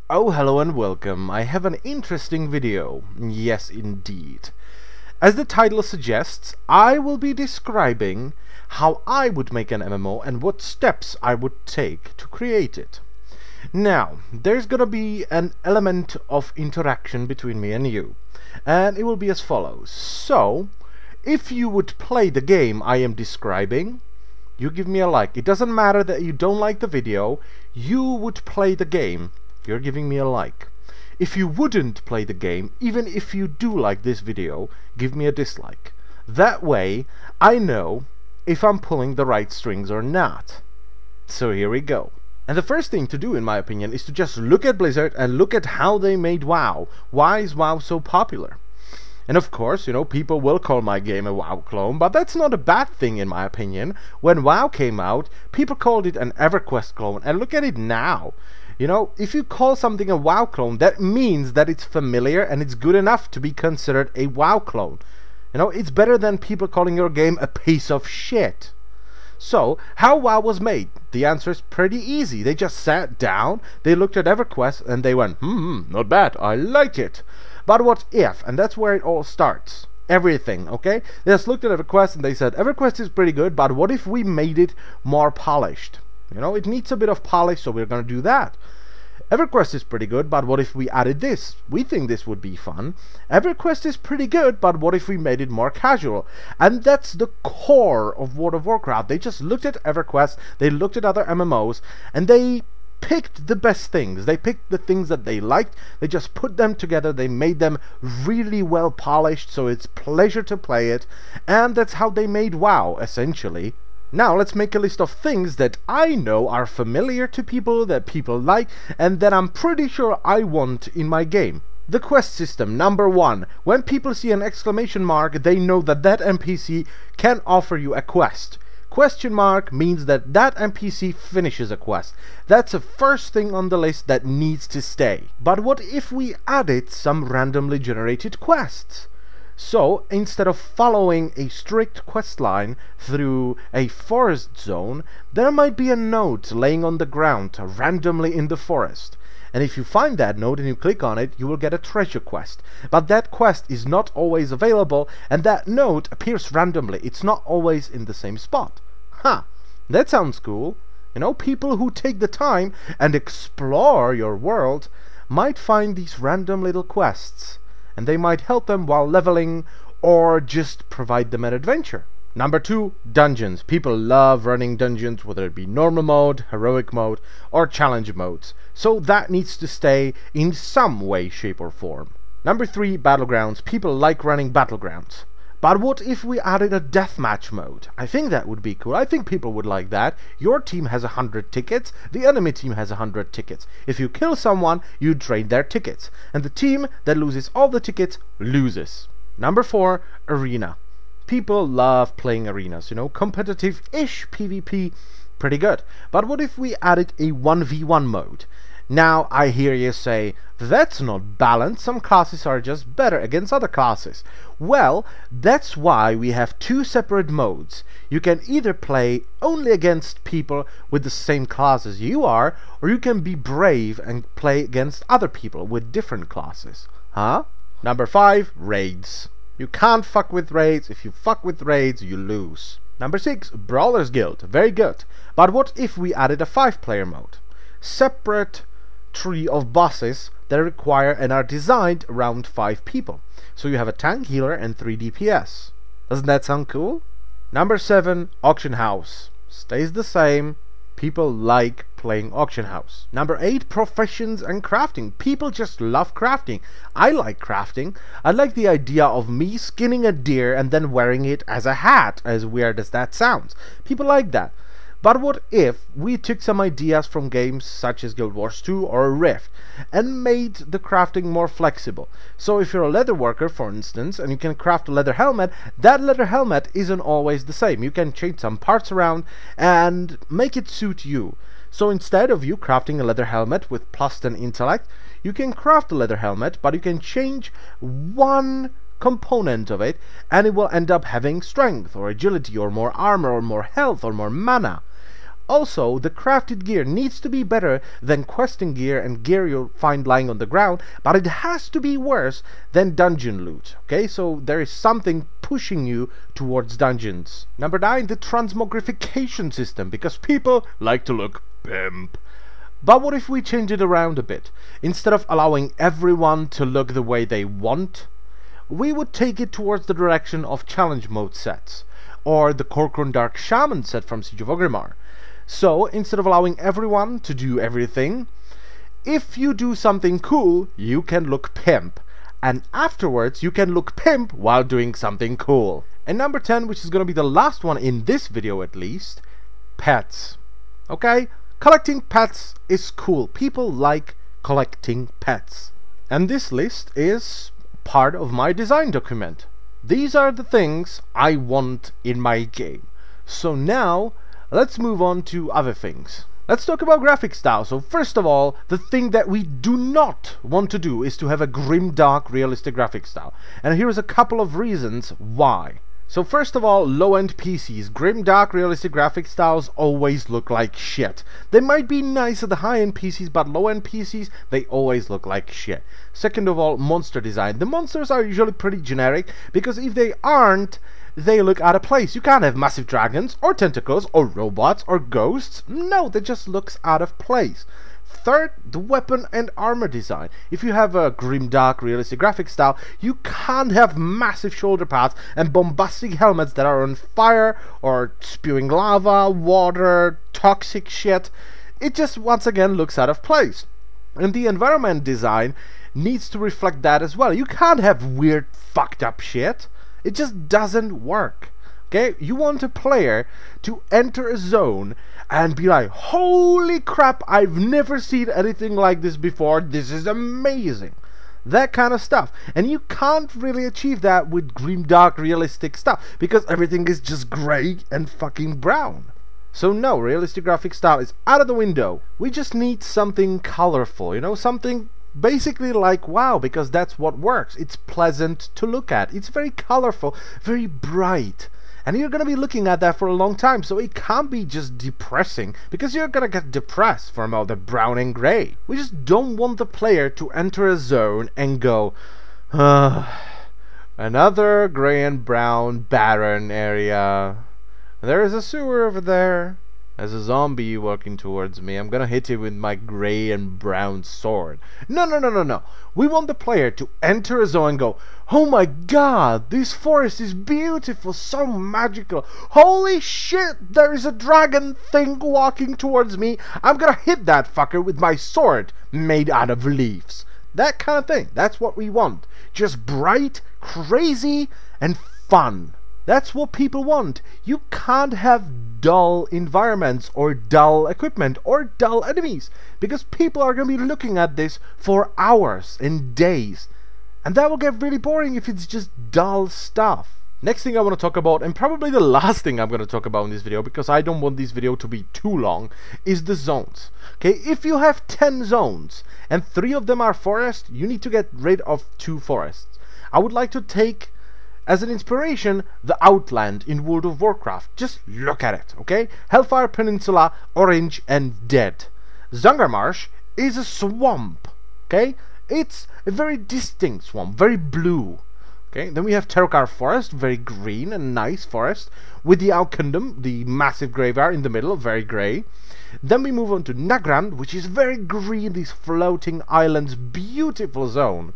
Oh, hello and welcome. I have an interesting video. Yes, indeed. As the title suggests, I will be describing how I would make an MMO and what steps I would take to create it. Now, there's gonna be an element of interaction between me and you, and it will be as follows. So, if you would play the game I am describing, you give me a like. It doesn't matter that you don't like the video, you would play the game. You're giving me a like. If you wouldn't play the game, even if you do like this video, give me a dislike. That way, I know if I'm pulling the right strings or not. So here we go. And the first thing to do, in my opinion, is to just look at Blizzard and look at how they made WoW. Why is WoW so popular? And of course, people will call my game a WoW clone, but that's not a bad thing in my opinion. When WoW came out, people called it an EverQuest clone, and look at it now. If you call something a WoW clone, that means that it's familiar and it's good enough to be considered a WoW clone. It's better than people calling your game a piece of shit. So, how WoW was made? The answer is pretty easy. They just sat down, they looked at EverQuest, and they went, not bad, I like it. But what if? And that's where it all starts. Everything, okay? They just looked at EverQuest and they said, EverQuest is pretty good, but what if we made it more polished? It needs a bit of polish, so we're gonna do that. EverQuest is pretty good, but what if we added this? We think this would be fun. EverQuest is pretty good, but what if we made it more casual? And that's the core of World of Warcraft. They just looked at EverQuest, they looked at other MMOs, and they picked the best things. They picked the things that they liked, they just put them together, they made them really well polished, so it's pleasure to play it, and that's how they made WoW, essentially. Now let's make a list of things that I know are familiar to people, that people like, and that I'm pretty sure I want in my game. The quest system, number 1. When people see an exclamation mark, they know that that NPC can offer you a quest. Question mark means that that NPC finishes a quest. That's the first thing on the list that needs to stay. But what if we added some randomly generated quests? So, instead of following a strict quest line through a forest zone, there might be a note laying on the ground randomly in the forest. And if you find that note and you click on it, you will get a treasure quest. But that quest is not always available, and that note appears randomly. It's not always in the same spot. That sounds cool. People who take the time and explore your world might find these random little quests, and they might help them while leveling or just provide them an adventure. Number 2, dungeons. People love running dungeons, whether it be normal mode, heroic mode, or challenge modes. So that needs to stay in some way, shape, or form. Number 3, battlegrounds. People like running battlegrounds. But what if we added a deathmatch mode? I think that would be cool. I think people would like that. Your team has 100 tickets, the enemy team has 100 tickets. If you kill someone, you trade their tickets. And the team that loses all the tickets loses. Number 4, arena. People love playing arenas, competitive-ish PvP, pretty good. But what if we added a 1v1 mode? Now I hear you say, that's not balanced, some classes are just better against other classes. Well, that's why we have 2 separate modes. You can either play only against people with the same class as you are, or you can be brave and play against other people with different classes. Number 5, raids. You can't fuck with raids. If you fuck with raids, you lose. Number 6, Brawlers Guild. Very good. But what if we added a 5-player mode? Separate tree of bosses that require and are designed around 5 people. So you have a tank, healer, and 3 DPS. Doesn't that sound cool? Number 7, auction house. Stays the same. People like playing auction house. Number 8, professions and crafting. People just love crafting. I like crafting. I like the idea of me skinning a deer and then wearing it as a hat, as weird as that sounds. People like that. But what if we took some ideas from games such as Guild Wars 2 or Rift and made the crafting more flexible? So if you're a leather worker, for instance, and you can craft a leather helmet, that leather helmet isn't always the same. You can change some parts around and make it suit you. So instead of you crafting a leather helmet with +10 intellect, you can craft a leather helmet, but you can change one component of it and it will end up having strength or agility or more armor or more health or more mana. Also, the crafted gear needs to be better than questing gear and gear you'll find lying on the ground, but it has to be worse than dungeon loot. Okay, so there is something pushing you towards dungeons. Number 9, the transmogrification system, because people like to look pimp. But what if we change it around a bit? Instead of allowing everyone to look the way they want, we would take it towards the direction of challenge mode sets, or the Kor'kron Dark Shaman set from Siege of Orgrimmar. So, instead of allowing everyone to do everything, if you do something cool, you can look pimp. And afterwards, you can look pimp while doing something cool. And number 10, which is going to be the last one in this video at least, pets. Okay? Collecting pets is cool. People like collecting pets. And this list is part of my design document. These are the things I want in my game. So now, let's move on to other things. Let's talk about graphic style. So first of all, the thing that we do not want to do is to have a grimdark realistic graphic style. And here's a couple of reasons why. So first of all, low-end PCs, grimdark realistic graphic styles always look like shit. They might be nice at the high-end PCs, but low-end PCs, they always look like shit. Second of all, monster design. The monsters are usually pretty generic, because if they aren't, they look out of place. You can't have massive dragons, or tentacles, or robots, or ghosts. No, that just looks out of place. Third, the weapon and armor design. If you have a grimdark realistic graphic style, you can't have massive shoulder pads and bombastic helmets that are on fire or spewing lava, water, toxic shit. It just once again looks out of place. And the environment design needs to reflect that as well. You can't have weird fucked up shit. It just doesn't work. Okay, you want a player to enter a zone and be like, holy crap, I've never seen anything like this before, this is amazing. That kind of stuff. And you can't really achieve that with grimdark realistic stuff, because everything is just grey and fucking brown. So no, realistic graphic style is out of the window. We just need something colorful, you know, something basically like WoW, because that's what works. It's pleasant to look at. It's very colorful, very bright. And you're going to be looking at that for a long time, so it can't be just depressing, because you're going to get depressed from all the brown and grey. We just don't want the player to enter a zone and go, another grey and brown barren area. There is a sewer over there. There's a zombie walking towards me. I'm gonna hit it with my grey and brown sword. No. We want the player to enter a zone and go, oh my god, this forest is beautiful, so magical. Holy shit, there is a dragon thing walking towards me. I'm gonna hit that fucker with my sword made out of leaves. That kind of thing. That's what we want. Just bright, crazy, and fun. That's what people want. You can't have dull environments or dull equipment or dull enemies, because people are going to be looking at this for hours and days, and that will get really boring if it's just dull stuff. Next thing I want to talk about, and probably the last thing I'm going to talk about in this video, because I don't want this video to be too long, is the zones. Okay, if you have 10 zones and 3 of them are forest, you need to get rid of 2 forests. I would like to take as an inspiration the Outland in World of Warcraft. Just look at it, okay? Hellfire Peninsula, orange and dead. Zangarmarsh is a swamp, okay? It's a very distinct swamp, very blue. Okay, then we have Terokar Forest, very green and nice forest, with the Aukundum, the massive graveyard in the middle, very grey. Then we move on to Nagrand, which is very green, these floating islands, beautiful zone.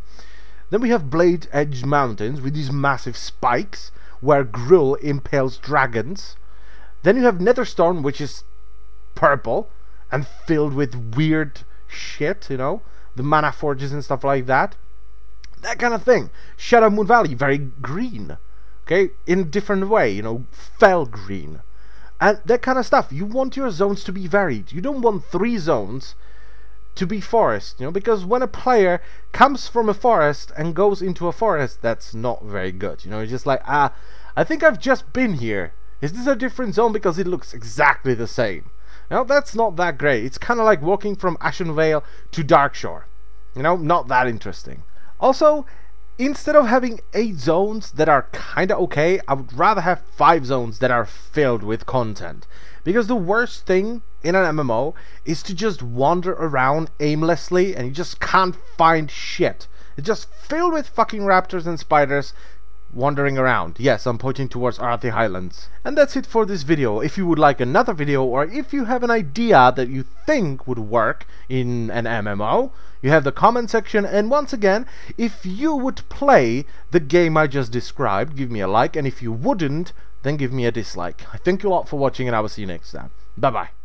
Then we have Blade Edge Mountains with these massive spikes where Gruul impales dragons. Then you have Netherstorm, which is purple and filled with weird shit, you know, the mana forges and stuff like that. That kind of thing. Shadowmoon Valley, very green, okay, in a different way, you know, fell green. And that kind of stuff. You want your zones to be varied. You don't want 3 zones to be forest, you know, because when a player comes from a forest and goes into a forest, that's not very good, you know. It's just like, I think I've just been here. Is this a different zone because it looks exactly the same? You know, that's not that great. It's kind of like walking from Ashenvale to Darkshore, you know, not that interesting. Also, instead of having 8 zones that are kinda okay, I would rather have 5 zones that are filled with content. Because the worst thing in an MMO is to just wander around aimlessly and you just can't find shit. It's just filled with fucking raptors and spiders wandering around. Yes, I'm pointing towards Arathi Highlands. And that's it for this video. If you would like another video, or if you have an idea that you think would work in an MMO, you have the comment section. And once again, if you would play the game I just described, give me a like, and if you wouldn't, then give me a dislike. I thank you a lot for watching, and I will see you next time. Bye bye.